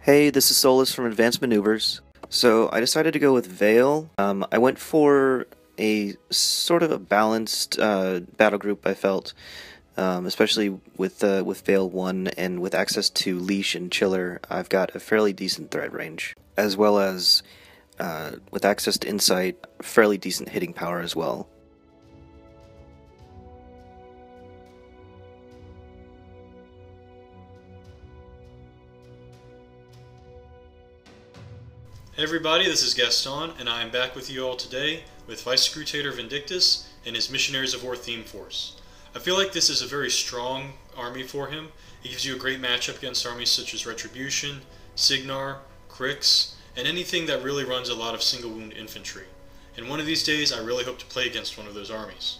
Hey, this is Solus from Advanced Maneuvers. So I decided to go with Vayl. I went for a sort of a balanced battle group, I felt, especially with Vayl 1 and with access to Leash and Chiller. I've got a fairly decent threat range, as well as with access to Insight, fairly decent hitting power as well. Hey everybody, this is Gaston, and I am back with you all today with Vice Scrutator Vindictus and his Missionaries of War theme force. I feel like this is a very strong army for him. It gives you a great matchup against armies such as Retribution, Signar, Crix, and anything that really runs a lot of single wound infantry. And one of these days I really hope to play against one of those armies.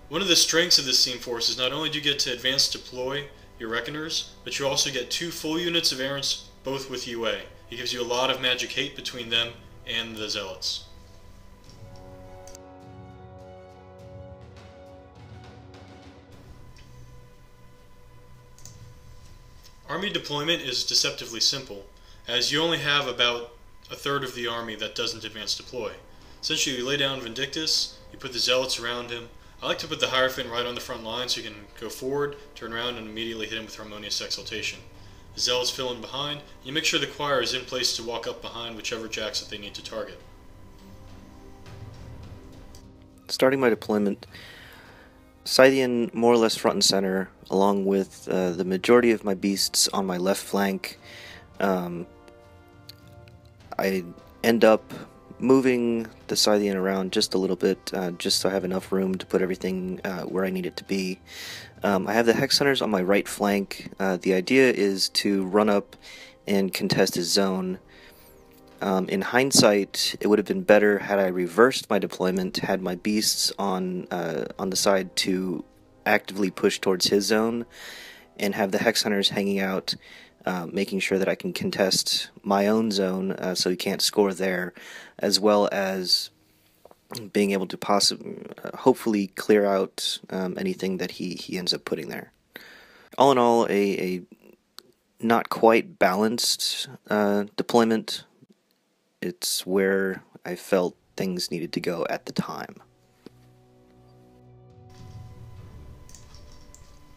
One of the strengths of this theme force is not only do you get to advance deploy your Reckoners, but you also get 2 full units of Errants, both with UA. It gives you a lot of magic hate between them and the Zealots. Army deployment is deceptively simple, as you only have about a third of the army that doesn't advance deploy. Essentially, you lay down Vindictus, you put the Zealots around him. I like to put the Hierophant right on the front line so you can go forward, turn around, and immediately hit him with Harmonious Exaltation. The Zealots fill in behind, and you make sure the choir is in place to walk up behind whichever jacks that they need to target. Starting my deployment, Scythean more or less front and center, along with the majority of my beasts on my left flank. I end up moving the Scythean around just a little bit, just so I have enough room to put everything where I need it to be. I have the Hex Hunters on my right flank. The idea is to run up and contest his zone. In hindsight, it would have been better had I reversed my deployment, had my beasts on the side to actively push towards his zone, and have the Hex Hunters hanging out, making sure that I can contest my own zone so he can't score there, as well as being able to hopefully clear out anything that he ends up putting there. All in all, a not quite balanced deployment. It's where I felt things needed to go at the time.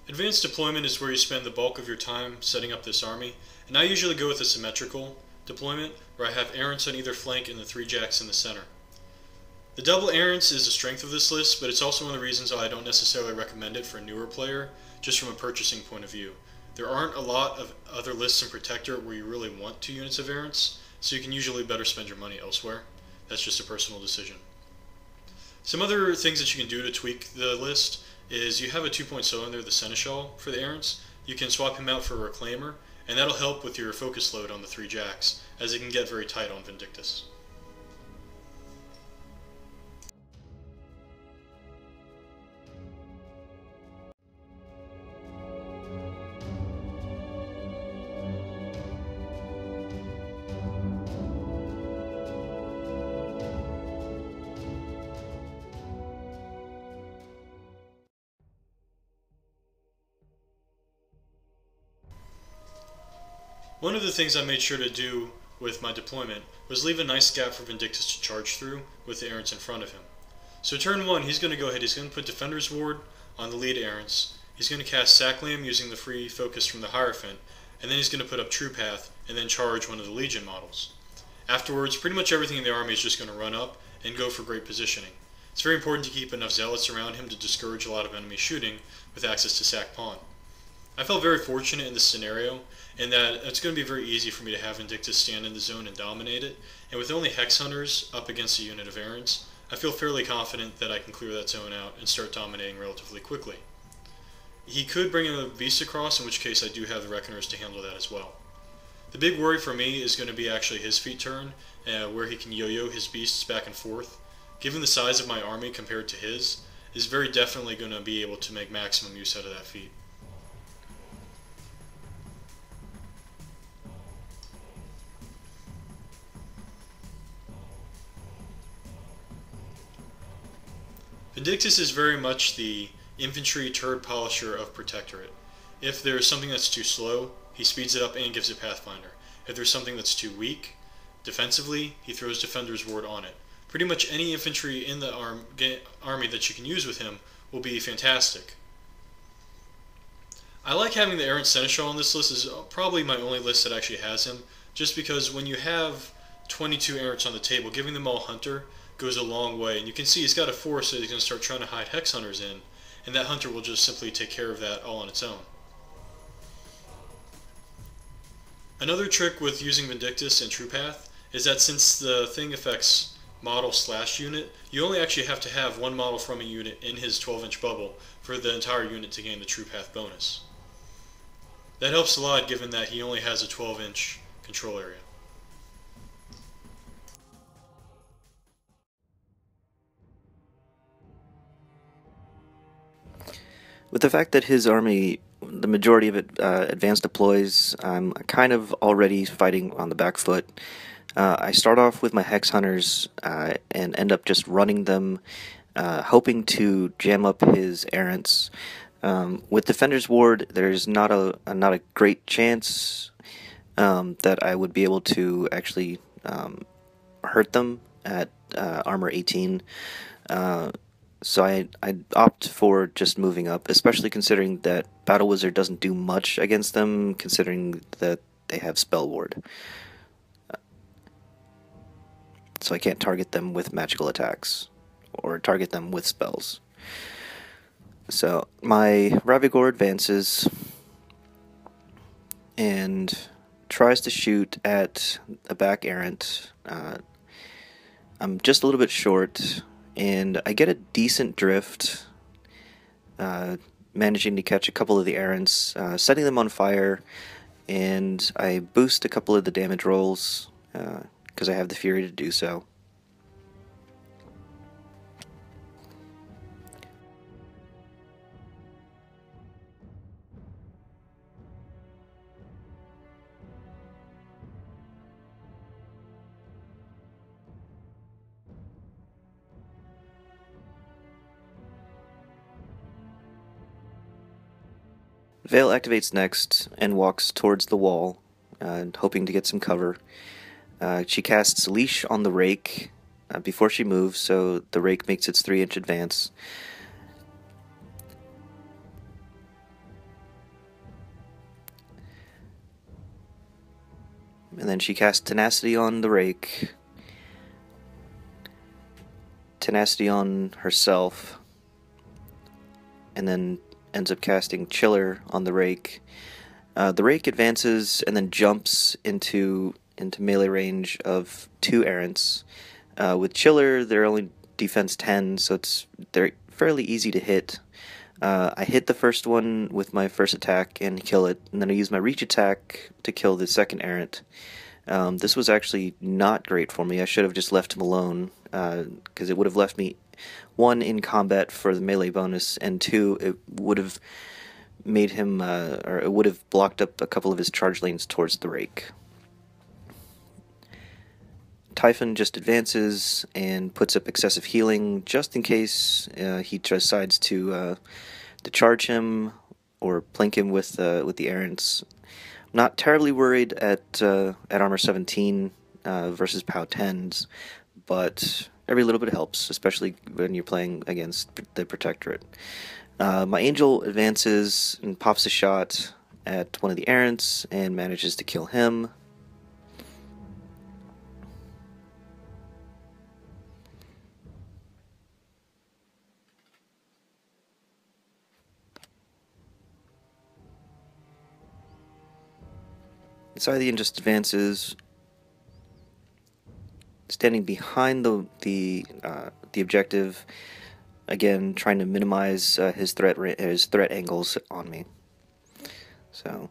Advanced deployment is where you spend the bulk of your time setting up this army, and I usually go with a symmetrical deployment where I have Errants on either flank and the 3 jacks in the center. The double Errants is the strength of this list, but it's also one of the reasons why I don't necessarily recommend it for a newer player, just from a purchasing point of view. There aren't a lot of other lists in Protector where you really want 2 units of Errants, so you can usually better spend your money elsewhere. That's just a personal decision. Some other things that you can do to tweak the list is you have a 2-point cylinder, the Seneschal, for the Errants. You can swap him out for a Reclaimer, and that'll help with your focus load on the 3 jacks, as it can get very tight on Vindictus. One of the things I made sure to do with my deployment was leave a nice gap for Vindictus to charge through with the Errants in front of him. So turn 1, he's going to go ahead, he's going to put Defender's Ward on the lead Errants, he's going to cast Saclam using the free focus from the Hierophant, and then he's going to put up True Path and then charge one of the Legion models. Afterwards, pretty much everything in the army is just going to run up and go for great positioning. It's very important to keep enough Zealots around him to discourage a lot of enemy shooting with access to Sack Pawn. I felt very fortunate in this scenario in that it's going to be very easy for me to have Vindictus stand in the zone and dominate it, and with only Hex Hunters up against a unit of Errants, I feel fairly confident that I can clear that zone out and start dominating relatively quickly. He could bring a beast across, in which case I do have the Reckoners to handle that as well. The big worry for me is going to be actually his feat turn, where he can yo-yo his beasts back and forth. Given the size of my army compared to his, is very definitely going to be able to make maximum use out of that feat. Vindictus is very much the infantry turret polisher of Protectorate. If there's something that's too slow, he speeds it up and gives it Pathfinder. If there's something that's too weak defensively, he throws Defender's Ward on it. Pretty much any infantry in the army that you can use with him will be fantastic. I like having the Errant Seneschal on this list. This is probably my only list that actually has him, just because when you have 22 Errants on the table, giving them all Hunter goes a long way. And you can see he's got a force that he's going to start trying to hide Hex Hunters in, and that Hunter will just simply take care of that all on its own. Another trick with using Vindictus and True Path is that since the thing affects model/unit, you only actually have to have one model from a unit in his 12-inch bubble for the entire unit to gain the True Path bonus. That helps a lot given that he only has a 12-inch control area. With the fact that his army, the majority of it advanced deploys, I'm kind of already fighting on the back foot. I start off with my Hex Hunters and end up just running them, hoping to jam up his Errants. With Defender's Ward, there's not a great chance that I would be able to actually hurt them at armor 18. So I opt for just moving up, especially considering that Battle Wizard doesn't do much against them, considering that they have Spell Ward. So I can't target them with magical attacks, or target them with spells. So my Ravagore advances and tries to shoot at a back Errant. I'm just a little bit short, and I get a decent drift, managing to catch a couple of the Errants, setting them on fire, and I boost a couple of the damage rolls, because I have the Fury to do so. Vayl activates next and walks towards the wall, hoping to get some cover. She casts Leash on the Raek before she moves, so the Raek makes its 3-inch advance. And then she casts Tenacity on the Raek, Tenacity on herself, and then ends up casting Chiller on the Raek. The Raek advances and then jumps into melee range of 2 Errants. With Chiller, they're only defense 10, so they're fairly easy to hit. I hit the first one with my first attack and kill it, and then I use my reach attack to kill the second Errant. This was actually not great for me. I should have just left him alone, because it would have left me 1 in combat for the melee bonus, and 2, it would have made him, or it would have blocked up a couple of his charge lanes towards the Raek. Typhoon just advances and puts up excessive healing just in case he decides to charge him or plink him with the Errants. I'm not terribly worried at armor 17 versus POW 10s, but every little bit helps, especially when you're playing against the Protectorate. My Angel advances and pops a shot at one of the Errants and manages to kill him. Scythean just advances, standing behind the objective, again trying to minimize his threat angles on me. So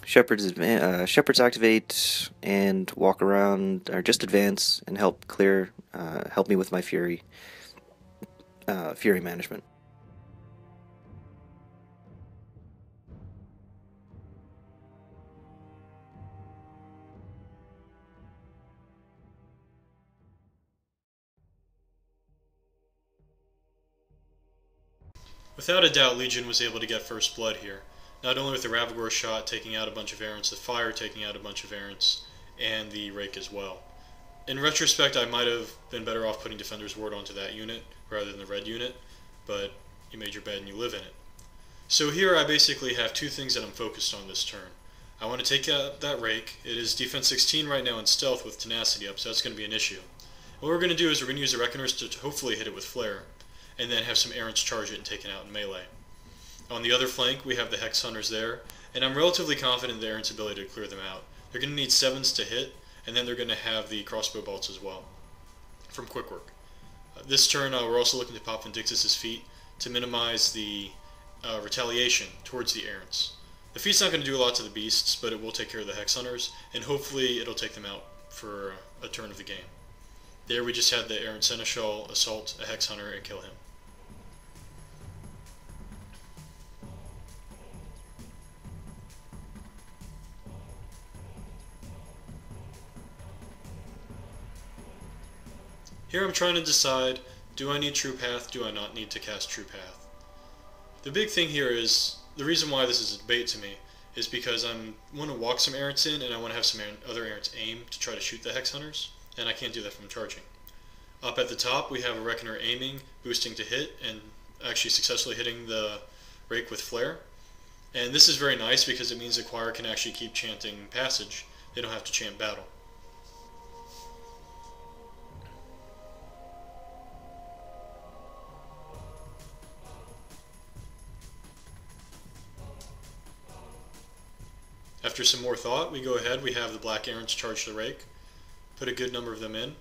Shepherds activate and walk around, or just advance and help me with my fury management. Without a doubt, Legion was able to get first blood here. Not only with the Ravagore shot taking out a bunch of Errants, the fire taking out a bunch of Errants, and the Raek as well. In retrospect, I might have been better off putting Defender's Ward onto that unit rather than the red unit, but you made your bed and you live in it. So here I basically have two things that I'm focused on this turn. I want to take out that Raek. It is defense 16 right now in stealth with tenacity up, so that's going to be an issue. What we're going to do is we're going to use the Reckoners to hopefully hit it with Flare, and then have some Errants charge it and take it out in melee. On the other flank, we have the Hex Hunters there, and I'm relatively confident in the Errants' ability to clear them out. They're going to need 7s to hit, and then they're going to have the crossbow bolts as well, from quick work. This turn, we're also looking to pop Vindictus' feat to minimize the retaliation towards the Errants. The feat's not going to do a lot to the beasts, but it will take care of the Hex Hunters, and hopefully it'll take them out for a turn of the game. There we just had the Errant Seneschal assault a Hex Hunter and kill him. Here I'm trying to decide, do I need True Path, do I not need to cast True Path? The big thing here is, the reason why this is a debate to me, is because I want to walk some Errants in, and I want to have some other Errants aim to try to shoot the Hex Hunters, and I can't do that from charging. Up at the top we have a Reckoner aiming, boosting to hit, and actually successfully hitting the Raek with Flare. And this is very nice because it means the choir can actually keep chanting Passage, they don't have to chant Battle. After some more thought, we go ahead, we have the Black Errants charge the Raek, put a good number of them in.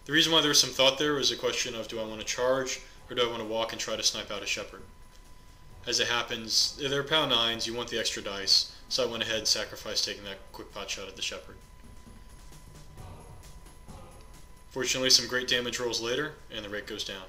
The reason why there was some thought there was a question of, do I want to charge, or do I want to walk and try to snipe out a Shepherd? As it happens, they're pound 9s, you want the extra dice, so I went ahead and sacrificed taking that quick pot shot at the Shepherd. Fortunately, some great damage rolls later, and the Raek goes down.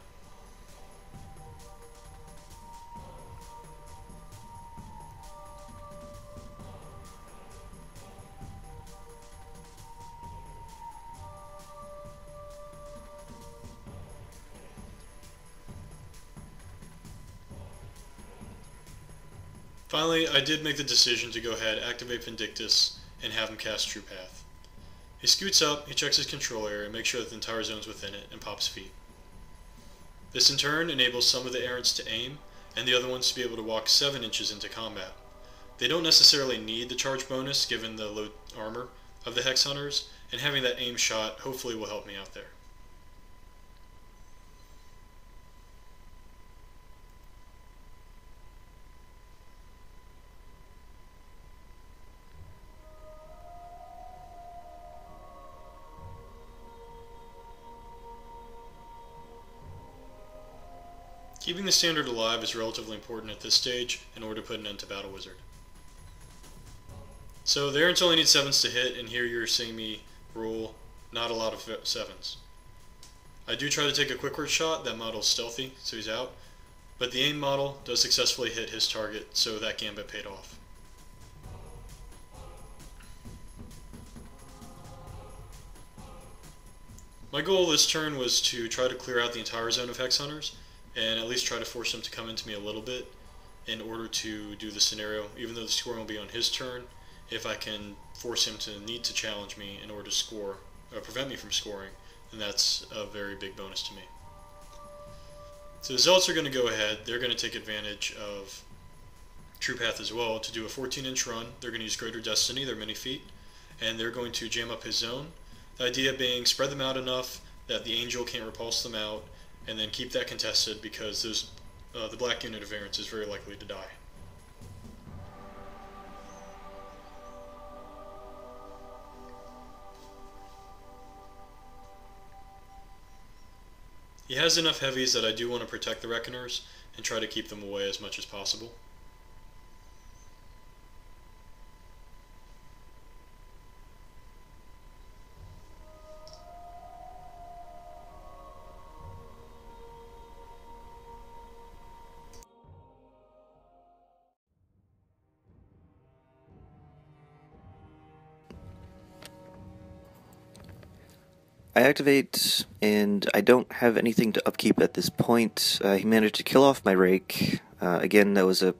Finally, I did make the decision to go ahead, activate Vindictus, and have him cast True Path. He scoots up, he checks his control area, makes sure that the entire zone's within it, and pops feet. This in turn enables some of the Errants to aim, and the other ones to be able to walk 7 inches into combat. They don't necessarily need the charge bonus given the low armor of the Hex Hunters, and having that aim shot hopefully will help me out there. Keeping the standard alive is relatively important at this stage in order to put an end to Battle Wizard. So the Errants only need 7s to hit, and here you're seeing me roll not a lot of 7s. I do try to take a quick word shot, that model's stealthy, so he's out, but the aim model does successfully hit his target, so that gambit paid off. My goal this turn was to try to clear out the entire zone of Hex Hunters, and at least try to force him to come into me a little bit in order to do the scenario. Even though the scoring will be on his turn, if I can force him to need to challenge me in order to score, or prevent me from scoring, then that's a very big bonus to me. So the Zealots are going to go ahead, they're going to take advantage of True Path as well to do a 14-inch run. They're going to use Greater Destiny, their mini feat, and they're going to jam up his zone. The idea being spread them out enough that the Angel can't repulse them out, and then keep that contested because the black unit of Errants is very likely to die. He has enough heavies that I do want to protect the Reckoners and try to keep them away as much as possible. I activate, and I don't have anything to upkeep at this point. He managed to kill off my Raek. Again, that was a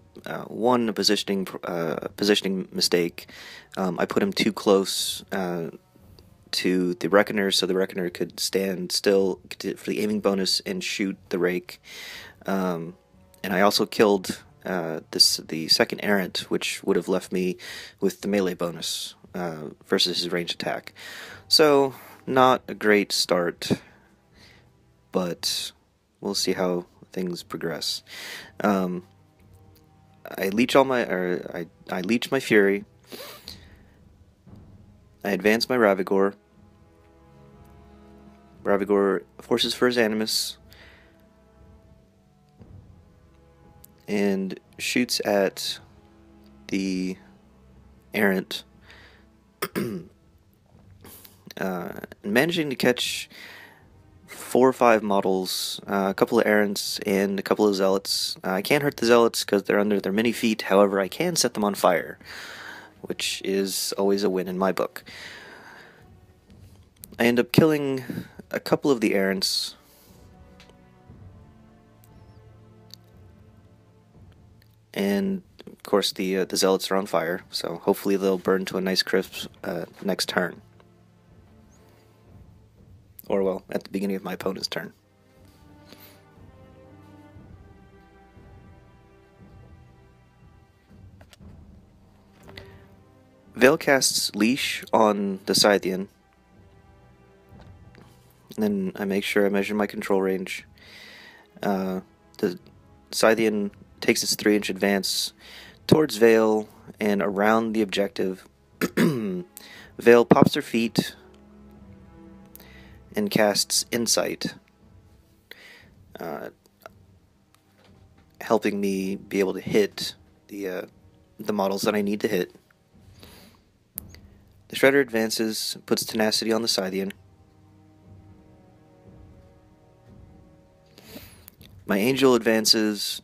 positioning mistake. I put him too close to the Reckoner, so the Reckoner could stand still for the aiming bonus and shoot the Raek. And I also killed the second Errant, which would have left me with the melee bonus versus his ranged attack. So, not a great start, but we'll see how things progress. I leech I leech my Fury. I advance my Ravagore. Ravagore forces for his Animus and shoots at the Errant, managing to catch 4 or 5 models, a couple of Errants, and a couple of Zealots. I can't hurt the Zealots because they're under their mini feet, however I can set them on fire, which is always a win in my book. I end up killing a couple of the Errants, and of course the Zealots are on fire, so hopefully they'll burn to a nice crisp next turn. Or, well, at the beginning of my opponent's turn. Vayl casts Leash on the Scythean. And then I make sure I measure my control range. The Scythean takes its 3-inch advance towards Vayl and around the objective. Vayl pops her feet and casts Insight, helping me be able to hit the models that I need to hit. The Shredder advances, puts Tenacity on the Scythean. My Angel advances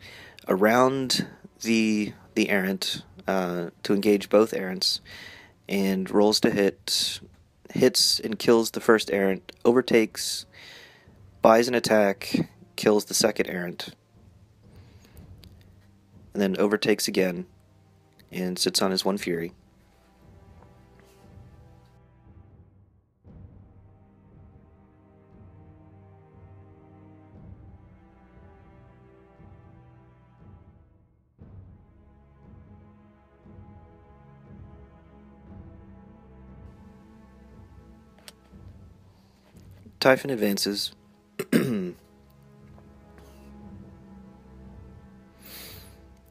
around the Errant to engage both Errants, and rolls to hit. Hits and kills the first Errant, overtakes, buys an attack, kills the second Errant, and then overtakes again, and sits on his 1 Fury. Typhoon advances.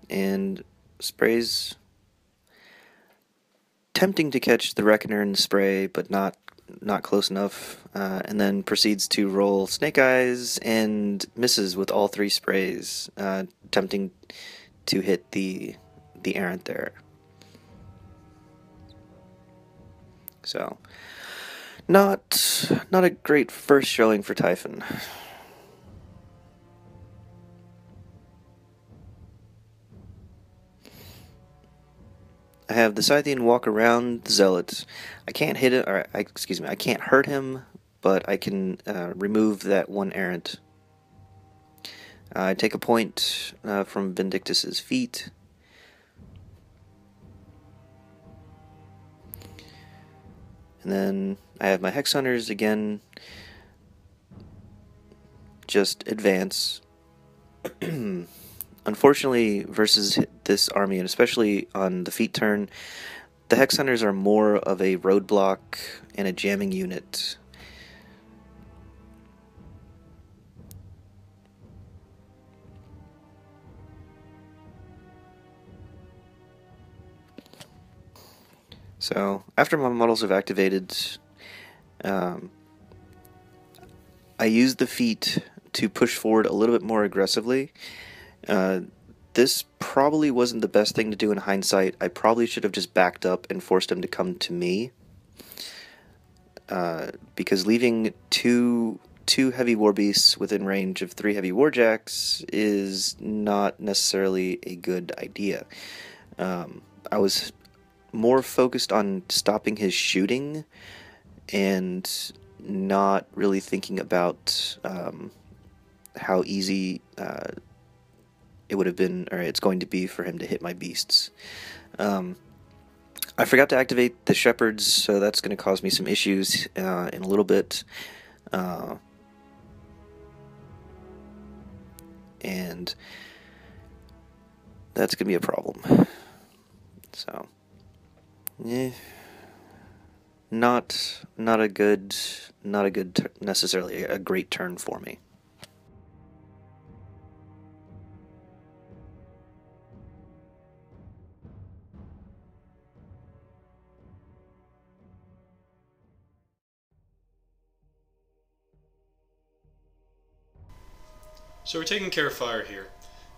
And sprays, tempting to catch the Reckoner in the spray, but not close enough, and then proceeds to roll Snake Eyes and misses with all 3 sprays, tempting to hit the Errant there. So, not a great first showing for Typhoon. I have the Scythean walk around the Zealots. I can't hit it, or I can't hurt him, but I can remove that 1 Errant. I take a point from Vindictus's feet. And then I have my Hex Hunters again, just advance. Unfortunately, versus this army, and especially on the feet turn, the Hex Hunters are more of a roadblock and a jamming unit. So, after my models have activated, I use the feet to push forward a little bit more aggressively. This probably wasn't the best thing to do in hindsight. I probably should have just backed up and forced him to come to me. Because leaving two heavy war beasts within range of 3 heavy warjacks is not necessarily a good idea. I was more focused on stopping his shooting and not really thinking about how easy it would have been, or it's going to be, for him to hit my beasts. I forgot to activate the shepherds, so that's going to cause me some issues in a little bit. And that's going to be a problem. So, not a good, necessarily a great turn for me. So we're taking care of fire here.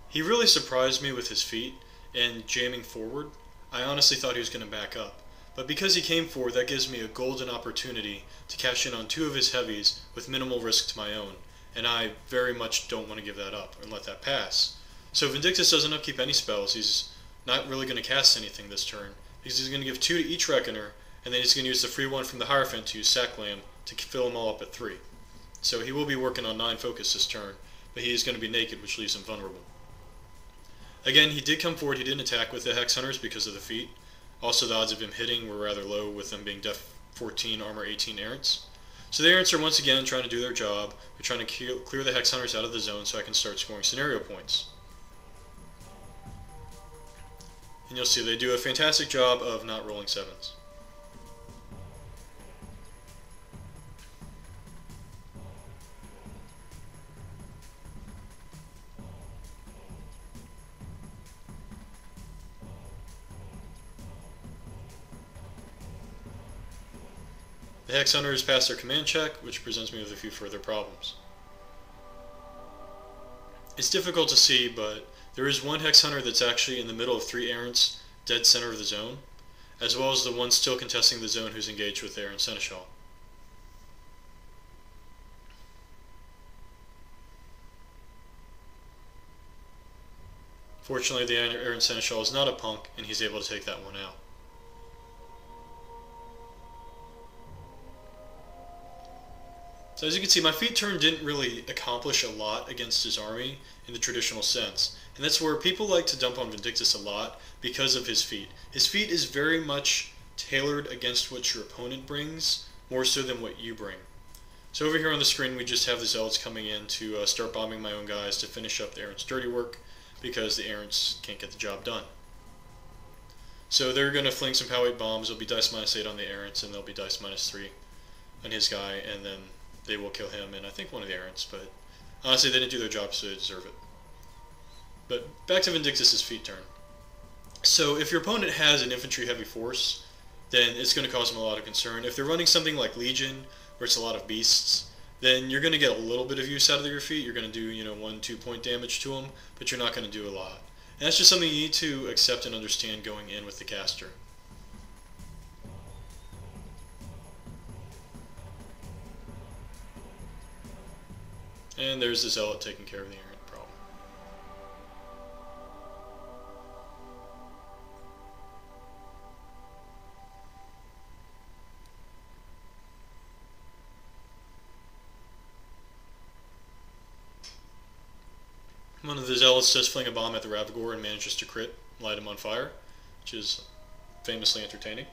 He really surprised me with his feat and jamming forward. I honestly thought he was going to back up. But because he came forward, that gives me a golden opportunity to cash in on 2 of his heavies with minimal risk to my own. And I very much don't want to give that up and let that pass. So Vindictus doesn't upkeep any spells. He's not really going to cast anything this turn, because he's going to give 2 to each Reckoner, and then he's going to use the free one from the Hierophant to use Sack Lamb to fill them all up at 3. So he will be working on 9 focus this turn, but he is going to be naked, which leaves him vulnerable. Again, he did come forward. He didn't attack with the Hex Hunters because of the feat. Also, the odds of him hitting were rather low, with them being Def 14, Armor 18 Errants. So the Errants are once again trying to do their job. They're trying to clear the Hex Hunters out of the zone so I can start scoring scenario points. And you'll see they do a fantastic job of not rolling 7s. The Hex Hunters pass their command check, which presents me with a few further problems. It's difficult to see, but there is one Hex Hunter that's actually in the middle of 3 Errants, dead center of the zone, as well as the one still contesting the zone who's engaged with Errant Seneschal. Fortunately, the Errant Seneschal is not a punk, and he's able to take that one out. So as you can see, my feat turn didn't really accomplish a lot against his army in the traditional sense. And that's where people like to dump on Vindictus a lot because of his feat. His feat is very much tailored against what your opponent brings, more so than what you bring. So over here on the screen, we just have the Zealots coming in to start bombing my own guys to finish up the Errant's dirty work, because the Errants can't get the job done. So they're going to fling some power 8 bombs. It'll be dice -8 on the Errants, and they'll be dice -3 on his guy, and then they will kill him and I think one of the Errants, but honestly they didn't do their job, so they deserve it. But back to Vindictus' feat turn. So if your opponent has an infantry heavy force, then it's going to cause them a lot of concern. If they're running something like Legion, where it's a lot of beasts, then you're going to get a little bit of use out of your feat. You're going to do, 1-2 point damage to them, but you're not going to do a lot. And that's just something you need to accept and understand going in with the caster. And there's the Zealot taking care of the Errant problem. One of the Zealots does fling a bomb at the Ravagore and manages to crit, light him on fire, which is famously entertaining.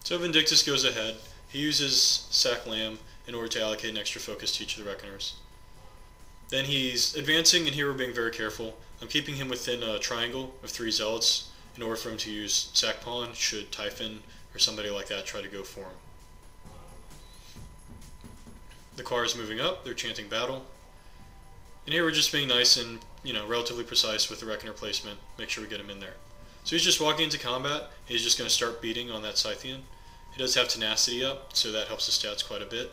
So Vindictus goes ahead. He uses Sack Lamb in order to allocate an extra focus to each of the Reckoners. Then he's advancing, and here we're being very careful. I'm keeping him within a triangle of 3 Zealots in order for him to use Sack Pawn should Typhoon or somebody like that try to go for him. The car is moving up, they're chanting battle. And here we're just being nice and, relatively precise with the Reckoner placement. Make sure we get him in there. So he's just walking into combat. He's just going to start beating on that Scythean. He does have tenacity up, so that helps his stats quite a bit.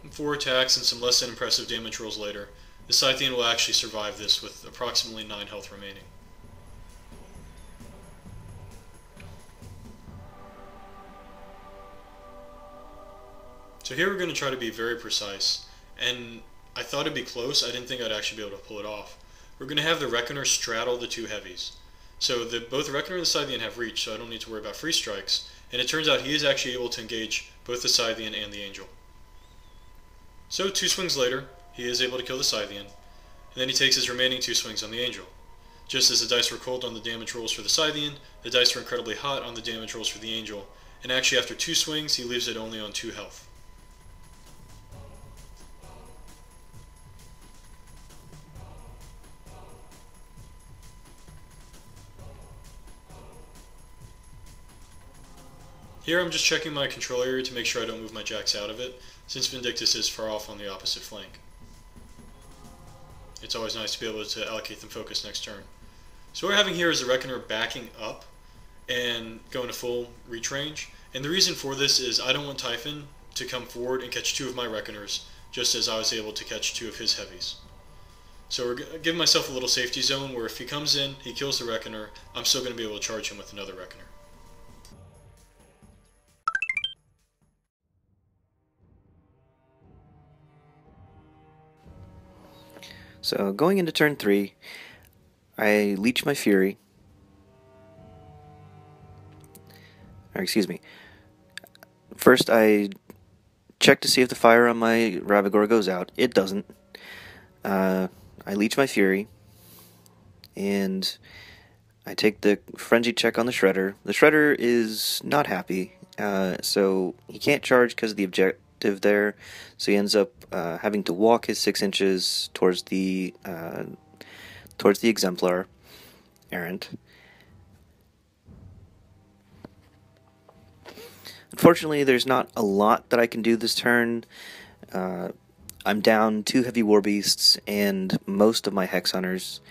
And 4 attacks and some less than impressive damage rolls later, the Scythean will actually survive this with approximately 9 health remaining. So here we're going to try to be very precise, and I thought it'd be close. I didn't think I'd actually be able to pull it off. We're going to have the Reckoner straddle the two heavies. So both the Reckoner and the Scythean have reach, so I don't need to worry about free strikes, and it turns out he is actually able to engage both the Scythean and the Angel. So 2 swings later, he is able to kill the Scythean, and then he takes his remaining 2 swings on the Angel. Just as the dice were cold on the damage rolls for the Scythean, the dice were incredibly hot on the damage rolls for the Angel, and actually after 2 swings he leaves it only on 2 health. Here I'm just checking my control area to make sure I don't move my jacks out of it, since Vindictus is far off on the opposite flank. It's always nice to be able to allocate them focus next turn. So what we're having here is the Reckoner backing up and going to full reach range. And the reason for this is I don't want Typhoon to come forward and catch 2 of my Reckoners, just as I was able to catch 2 of his heavies. So we're giving myself a little safety zone where if he comes in, he kills the Reckoner, I'm still going to be able to charge him with another Reckoner. So going into turn 3, I leech my Fury. Or excuse me. First I check to see if the fire on my Ravagore goes out. It doesn't. I leech my Fury. And I take the frenzy check on the Shredder. The Shredder is not happy. So he can't charge because of the objective there. So he ends up having to walk his 6 inches towards the Exemplar Errant. Unfortunately, there's not a lot that I can do this turn. I'm down 2 heavy war beasts and most of my Hex Hunters.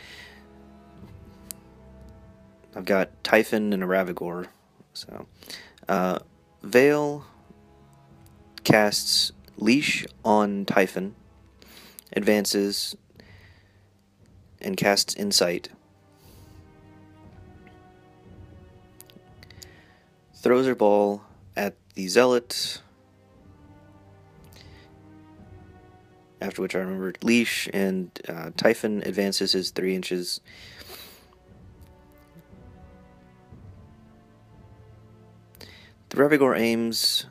I've got Typhoon and a Ravagore. So, Vayl casts Leash on Typhoon, advances, and casts Insight. Throws her ball at the Zealot, after which I remembered Leash, and Typhoon advances his 3 inches. The Ravagore aims,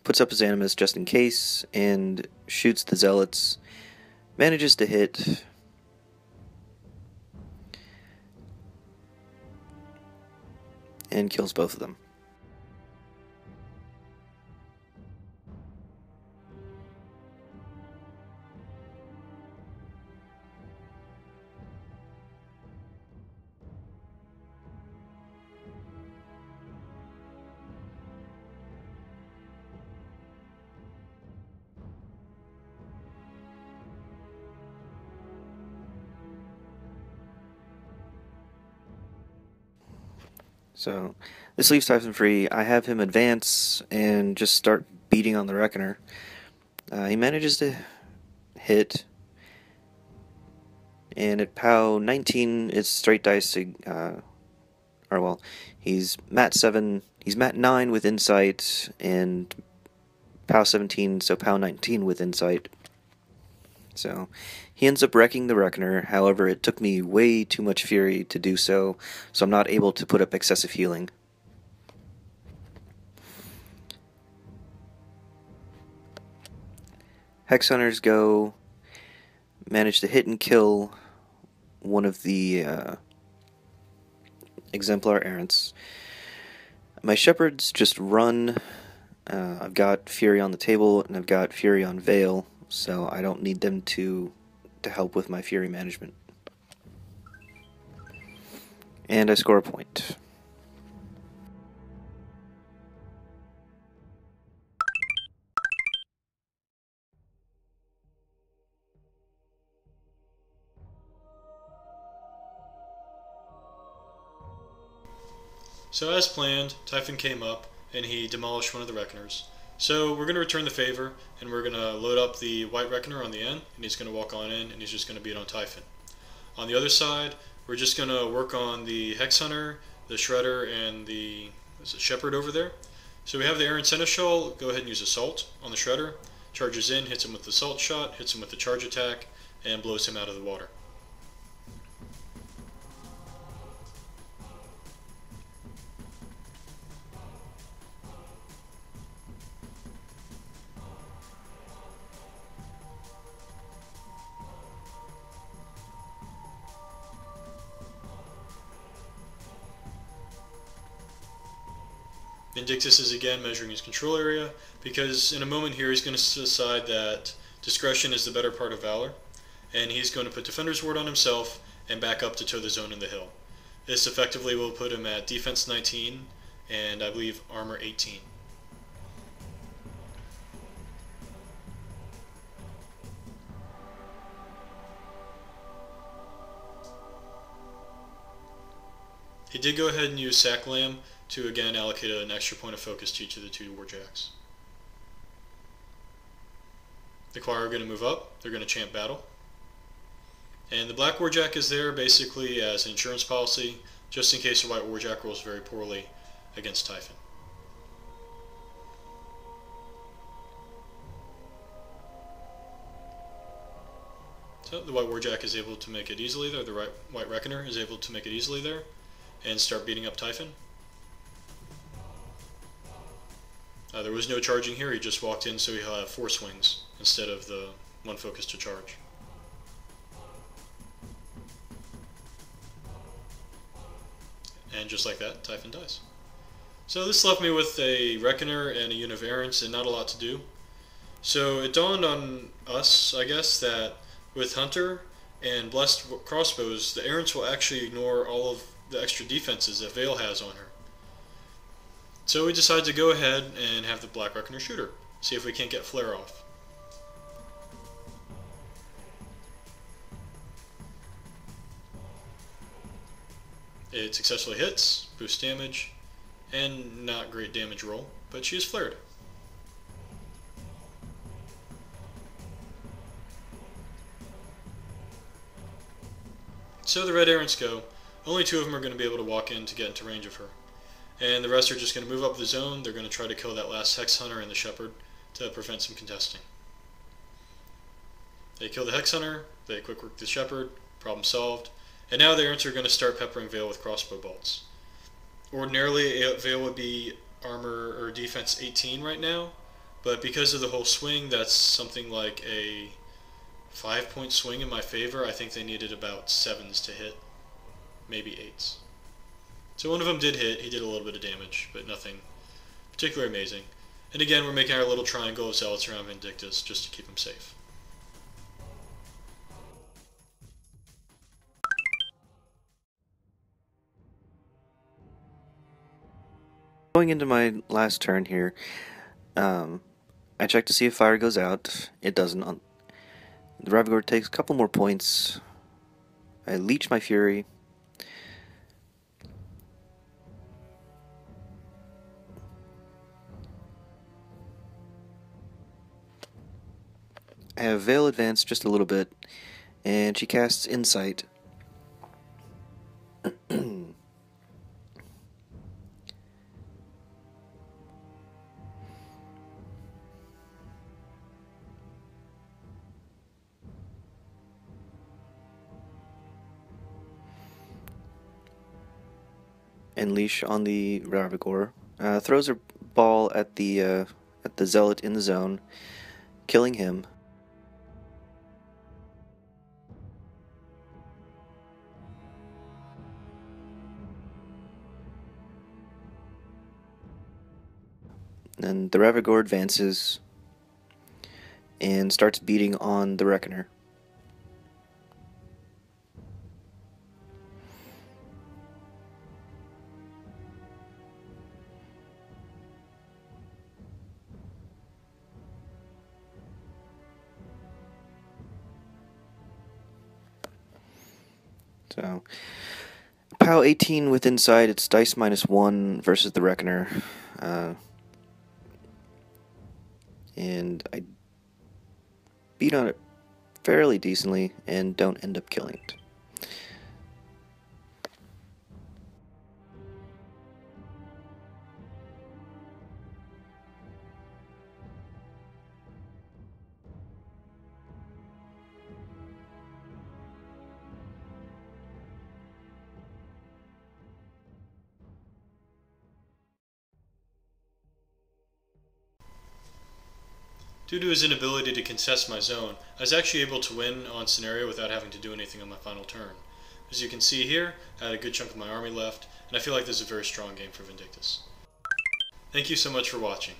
puts up his Animus just in case, and shoots the Zealots. Manages to hit. And kills both of them. So this leaves Typhoon free. I have him advance and just start beating on the Reckoner. He manages to hit, and at POW 19, it's straight dice. He's Mat 7. He's Mat 9 with Insight, and POW 17. So POW 19 with Insight. So he ends up wrecking the Reckoner. However, it took me way too much Fury to do so, so I'm not able to put up excessive healing. Hex Hunters go, manage to hit and kill one of the Exemplar Errants. My Shepherds just run. I've got Fury on the table, and I've got Fury on Vayl, so I don't need them to help with my Fury management. And I score a point. So as planned, Typhoon came up and he demolished one of the Reckoners. So we're going to return the favor, and we're going to load up the White Reckoner on the end, and he's going to walk on in, and he's just going to beat on Typhoon. On the other side, we're just going to work on the Hex Hunter, the Shredder, and the Shepherd over there. So we have the Errant Seneschal. Go ahead and use Assault on the Shredder. Charges in, hits him with the Assault shot, hits him with the charge attack, and blows him out of the water. Vindictus is again measuring his control area, because in a moment here he's going to decide that discretion is the better part of valor, and he's going to put Defender's Ward on himself and back up to toe the zone in the hill. This effectively will put him at defense 19 and I believe armor 18. He did go ahead and use Sack Lamb to again allocate an extra point of focus to each of the two warjacks. The choir are going to move up, they're going to chant battle. And the black warjack is there basically as an insurance policy, just in case the white warjack rolls very poorly against Typhoon. So the white warjack is able to make it easily there, the white reckoner is able to make it easily there, and start beating up Typhoon. There was no charging here, he just walked in so he'll have 4 swings instead of the 1 focus to charge. And just like that, Typhoon dies. So this left me with a Reckoner and a unit of Errants and not a lot to do. So it dawned on us, I guess, that with Hunter and Blessed Crossbows, the Errants will actually ignore all of the extra defenses that Vayl has on her. So we decided to go ahead and have the Black Reckoner shoot her, see if we can't get Flare off. It successfully hits, boosts damage, and not great damage roll, but she is flared. So the red Errants go. Only 2 of them are going to be able to walk in to get into range of her. And the rest are just going to move up the zone. They're going to try to kill that last Hex Hunter and the Shepherd to prevent some contesting. They kill the Hex Hunter, they quick work the Shepherd, problem solved. And now the Errants are going to start peppering Vayl with crossbow bolts. Ordinarily, Vayl would be armor or defense 18 right now, but because of the whole swing, that's something like a 5-point swing in my favor. I think they needed about 7s to hit, maybe 8s. So one of them did hit, he did a little bit of damage, but nothing particularly amazing. And again, we're making our little triangle of Zealots around Vindictus just to keep him safe. Going into my last turn here, I check to see if fire goes out. It doesn't. The Ravagore takes a couple more points. I leech my fury. I have Vayl advance just a little bit, and she casts Insight. And leash on the Ravagore. Throws her ball at the Zealot in the zone, killing him. And the Ravagore advances and starts beating on the Reckoner. So, POW 18 with Insight, it's dice -1 versus the Reckoner. And I beat on it fairly decently and don't end up killing it. Due to his inability to contest my zone, I was actually able to win on scenario without having to do anything on my final turn. As you can see here, I had a good chunk of my army left, and I feel like this is a very strong game for Vindictus. Thank you so much for watching.